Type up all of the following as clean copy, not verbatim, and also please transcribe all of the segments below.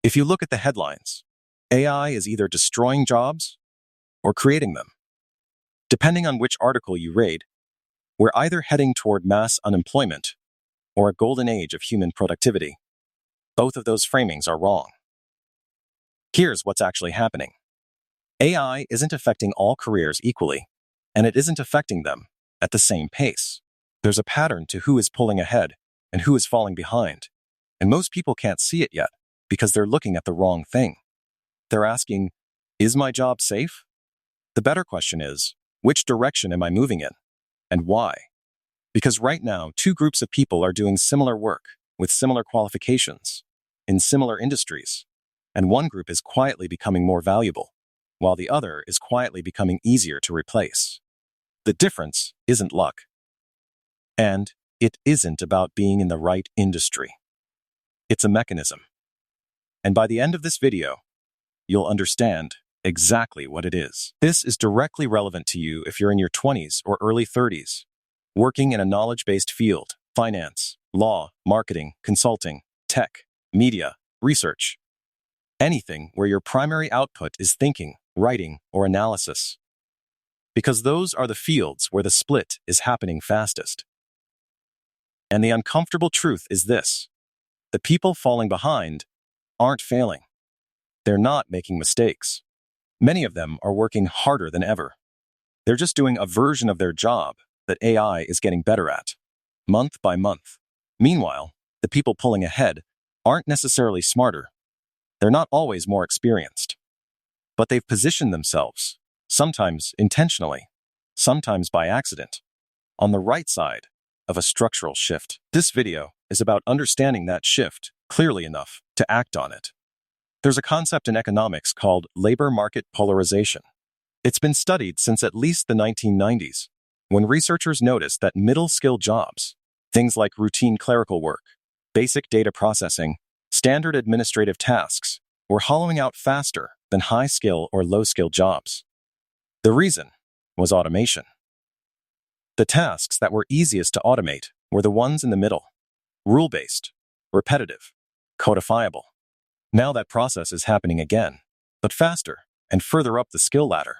If you look at the headlines, AI is either destroying jobs or creating them. Depending on which article you read, we're either heading toward mass unemployment or a golden age of human productivity. Both of those framings are wrong. Here's what's actually happening. AI isn't affecting all careers equally, and it isn't affecting them at the same pace. There's a pattern to who is pulling ahead and who is falling behind, and most people can't see it yet because they're looking at the wrong thing. They're asking, is my job safe? The better question is, which direction am I moving in, and why? Because right now, two groups of people are doing similar work with similar qualifications in similar industries, and one group is quietly becoming more valuable, while the other is quietly becoming easier to replace. The difference isn't luck, and it isn't about being in the right industry. It's a mechanism. And by the end of this video, you'll understand exactly what it is. This is directly relevant to you if you're in your 20s or early 30s, working in a knowledge-based field, finance, law, marketing, consulting, tech, media, research, anything where your primary output is thinking, writing, or analysis. Because those are the fields where the split is happening fastest. And the uncomfortable truth is this: the people falling behind aren't failing. They're not making mistakes. Many of them are working harder than ever. They're just doing a version of their job that AI is getting better at, month by month. Meanwhile, the people pulling ahead aren't necessarily smarter. They're not always more experienced. But they've positioned themselves, sometimes intentionally, sometimes by accident, on the right side of a structural shift. This video is about understanding that shift clearly enough to act on it. There's a concept in economics called labor market polarization. It's been studied since at least the 1990s, when researchers noticed that middle-skill jobs, things like routine clerical work, basic data processing, standard administrative tasks, were hollowing out faster than high-skill or low-skill jobs. The reason was automation. The tasks that were easiest to automate were the ones in the middle, rule-based, repetitive, codifiable. Now that process is happening again, but faster and further up the skill ladder.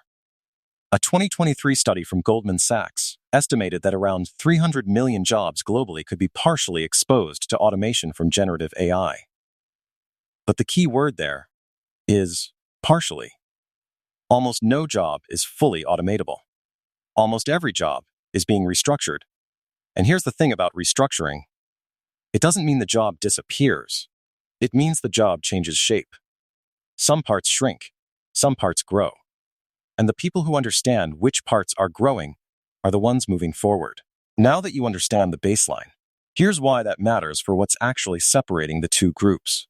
A 2023 study from Goldman Sachs estimated that around 300 million jobs globally could be partially exposed to automation from generative AI. But the key word there is partially. Almost no job is fully automatable. Almost every job is being restructured. And here's the thing about restructuring. It doesn't mean the job disappears. It means the job changes shape. Some parts shrink, some parts grow. And the people who understand which parts are growing are the ones moving forward. Now that you understand the baseline, here's why that matters for what's actually separating the two groups.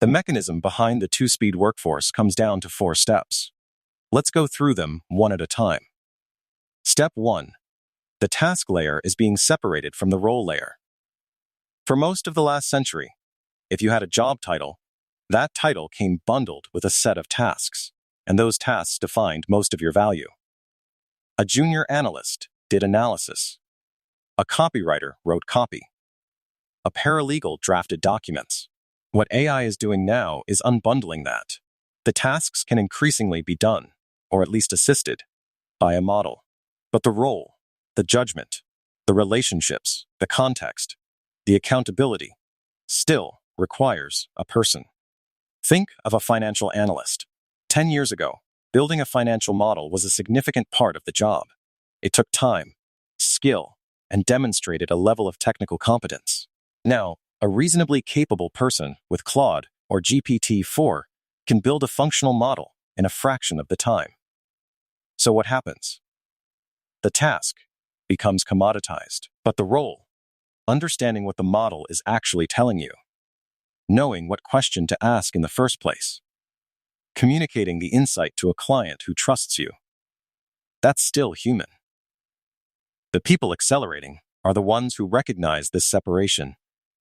The mechanism behind the two-speed workforce comes down to 4 steps. Let's go through them one at a time. Step 1. The task layer is being separated from the role layer. For most of the last century, if you had a job title, that title came bundled with a set of tasks, and those tasks defined most of your value. A junior analyst did analysis. A copywriter wrote copy. A paralegal drafted documents. What AI is doing now is unbundling that. The tasks can increasingly be done, or at least assisted, by a model. But the role, the judgment, the relationships, the context, the accountability, still requires a person. Think of a financial analyst. 10 years ago, building a financial model was a significant part of the job. It took time, skill, and demonstrated a level of technical competence. Now, a reasonably capable person with Claude or GPT-4 can build a functional model in a fraction of the time. So what happens? The task becomes commoditized, but the role, understanding what the model is actually telling you, knowing what question to ask in the first place, communicating the insight to a client who trusts you, that's still human. The people accelerating are the ones who recognize this separation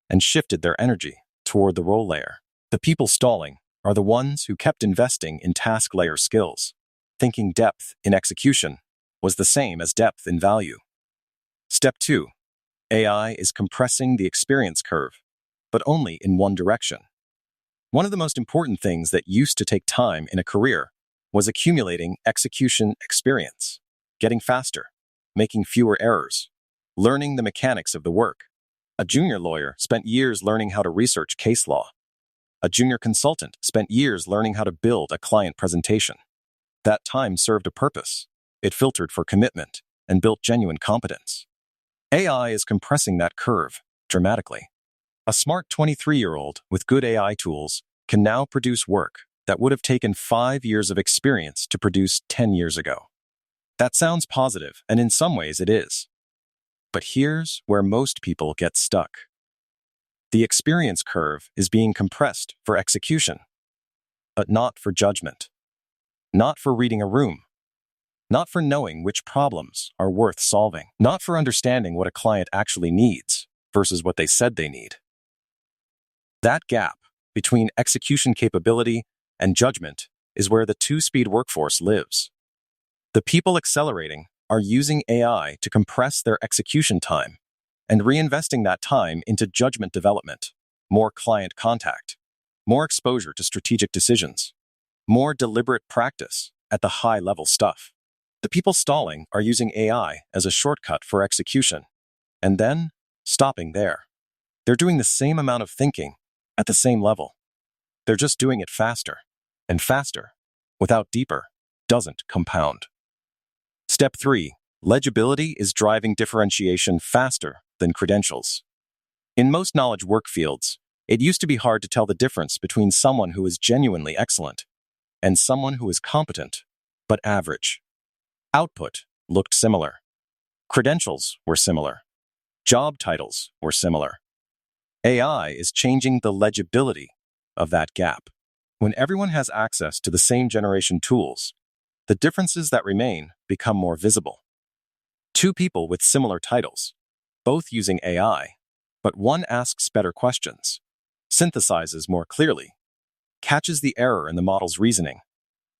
and shifted their energy toward the role layer. The people stalling are the ones who kept investing in task layer skills, thinking depth in execution was the same as depth in value. Step 2. AI is compressing the experience curve, but only in one direction. One of the most important things that used to take time in a career was accumulating execution experience, getting faster, making fewer errors, learning the mechanics of the work. A junior lawyer spent years learning how to research case law. A junior consultant spent years learning how to build a client presentation. That time served a purpose. It filtered for commitment and built genuine competence. AI is compressing that curve dramatically. A smart 23-year-old with good AI tools can now produce work that would have taken 5 years of experience to produce 10 years ago. That sounds positive, and in some ways it is. But here's where most people get stuck. The experience curve is being compressed for execution, but not for judgment, not for reading a room, not for knowing which problems are worth solving, not for understanding what a client actually needs versus what they said they need. That gap between execution capability and judgment is where the two-speed workforce lives. The people accelerating are using AI to compress their execution time and reinvesting that time into judgment development, more client contact, more exposure to strategic decisions, more deliberate practice at the high-level stuff. The people stalling are using AI as a shortcut for execution, and then stopping there. They're doing the same amount of thinking at the same level. They're just doing it faster, and faster, without deeper, doesn't compound. Step 3. Legibility is driving differentiation faster than credentials. In most knowledge work fields, it used to be hard to tell the difference between someone who is genuinely excellent and someone who is competent, but average. Output looked similar. Credentials were similar. Job titles were similar. AI is changing the legibility of that gap. When everyone has access to the same generation tools, the differences that remain become more visible. Two people with similar titles, both using AI, but one asks better questions, synthesizes more clearly, catches the error in the model's reasoning,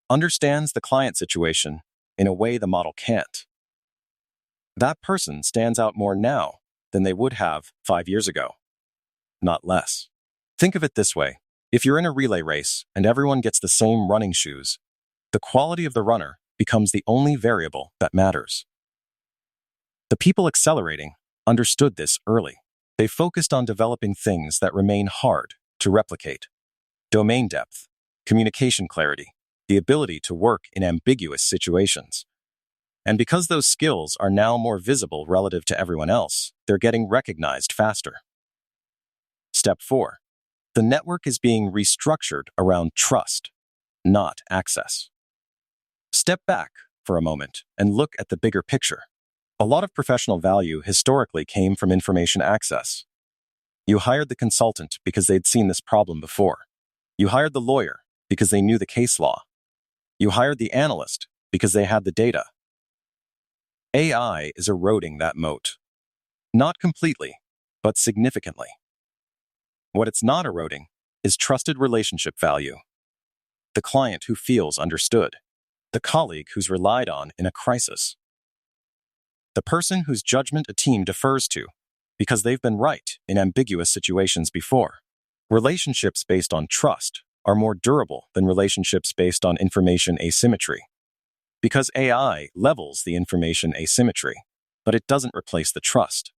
understands the client situation in a way the model can't. That person stands out more now than they would have 5 years ago, not less. Think of it this way. If you're in a relay race and everyone gets the same running shoes, the quality of the runner becomes the only variable that matters. The people accelerating understood this early. They focused on developing things that remain hard to replicate: domain depth, communication clarity, the ability to work in ambiguous situations. And because those skills are now more visible relative to everyone else, they're getting recognized faster. Step 4. The network is being restructured around trust, not access. Step back for a moment and look at the bigger picture. A lot of professional value historically came from information access. You hired the consultant because they'd seen this problem before. You hired the lawyer because they knew the case law. You hired the analyst because they had the data. AI is eroding that moat. Not completely, but significantly. What it's not eroding is trusted relationship value. The client who feels understood. The colleague who's relied on in a crisis. The person whose judgment a team defers to because they've been right in ambiguous situations before. Relationships based on trust are more durable than relationships based on information asymmetry. Because AI levels the information asymmetry, but it doesn't replace the trust.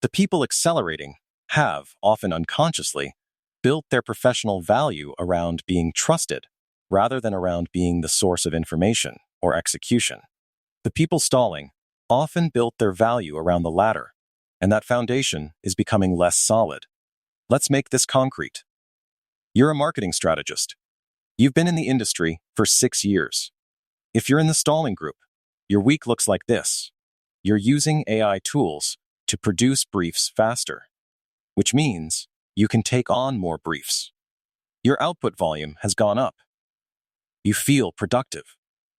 The people accelerating have, often unconsciously, built their professional value around being trusted rather than around being the source of information or execution. The people stalling often built their value around the latter, and that foundation is becoming less solid. Let's make this concrete. You're a marketing strategist. You've been in the industry for 6 years. If you're in the stalling group, your week looks like this. You're using AI tools to produce briefs faster, which means you can take on more briefs. Your output volume has gone up. You feel productive,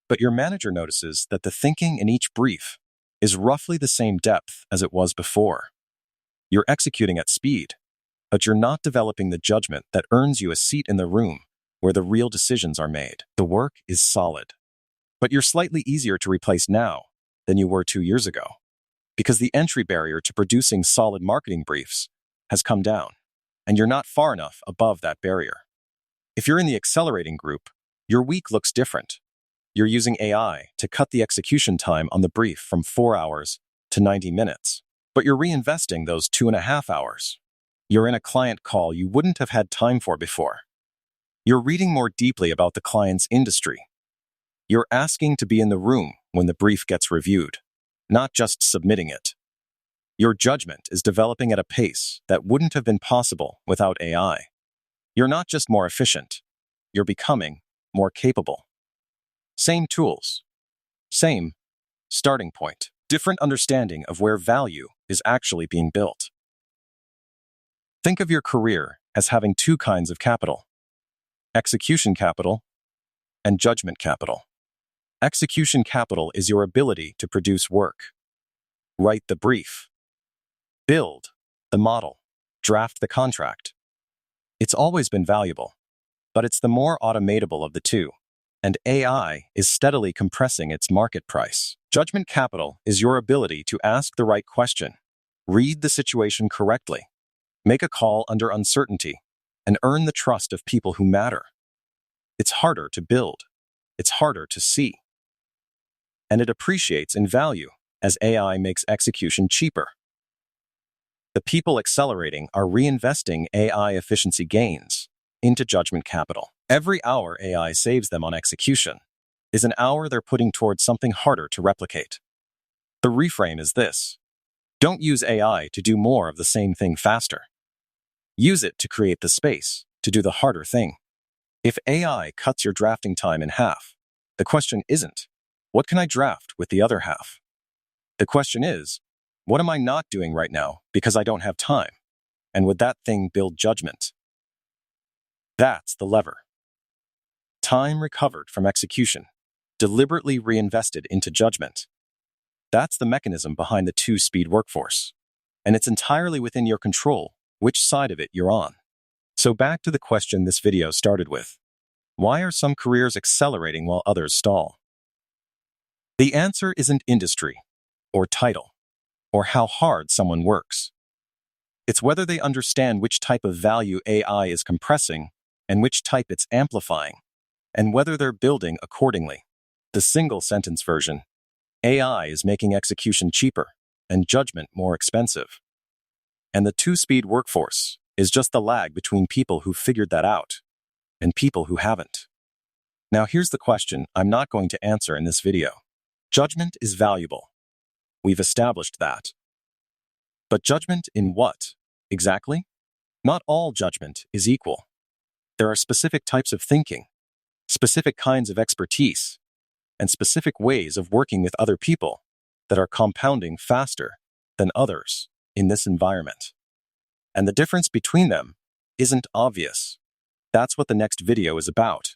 but your manager notices that the thinking in each brief is roughly the same depth as it was before. You're executing at speed, but you're not developing the judgment that earns you a seat in the room where the real decisions are made. The work is solid, but you're slightly easier to replace now than you were 2 years ago, because the entry barrier to producing solid marketing briefs has come down, and you're not far enough above that barrier. If you're in the accelerating group, your week looks different. You're using AI to cut the execution time on the brief from 4 hours to 90 minutes, but you're reinvesting those 2.5 hours. You're in a client call you wouldn't have had time for before. You're reading more deeply about the client's industry. You're asking to be in the room when the brief gets reviewed, not just submitting it. Your judgment is developing at a pace that wouldn't have been possible without AI. You're not just more efficient, you're becoming more capable. Same tools, same starting point, different understanding of where value is actually being built. Think of your career as having two kinds of capital: execution capital and judgment capital. Execution capital is your ability to produce work, write the brief, build the model, draft the contract. It's always been valuable, but it's the more automatable of the two, and AI is steadily compressing its market price. Judgment capital is your ability to ask the right question, read the situation correctly, make a call under uncertainty, and earn the trust of people who matter. It's harder to build. It's harder to see. And it appreciates in value as AI makes execution cheaper. The people accelerating are reinvesting AI efficiency gains into judgment capital. Every hour AI saves them on execution is an hour they're putting towards something harder to replicate. The reframe is this: don't use AI to do more of the same thing faster. Use it to create the space to do the harder thing. If AI cuts your drafting time in half, the question isn't, what can I draft with the other half? The question is, what am I not doing right now because I don't have time? And would that thing build judgment? That's the lever. Time recovered from execution, deliberately reinvested into judgment. That's the mechanism behind the two-speed workforce. And it's entirely within your control which side of it you're on. So back to the question this video started with. Why are some careers accelerating while others stall? The answer isn't industry, or title, or how hard someone works. It's whether they understand which type of value AI is compressing and which type it's amplifying, and whether they're building accordingly. The single-sentence version: AI is making execution cheaper and judgment more expensive. And the two-speed workforce is just the lag between people who figured that out and people who haven't. Now here's the question I'm not going to answer in this video. Judgment is valuable. We've established that. But judgment in what, exactly? Not all judgment is equal. There are specific types of thinking, specific kinds of expertise, and specific ways of working with other people that are compounding faster than others in this environment. And the difference between them isn't obvious. That's what the next video is about.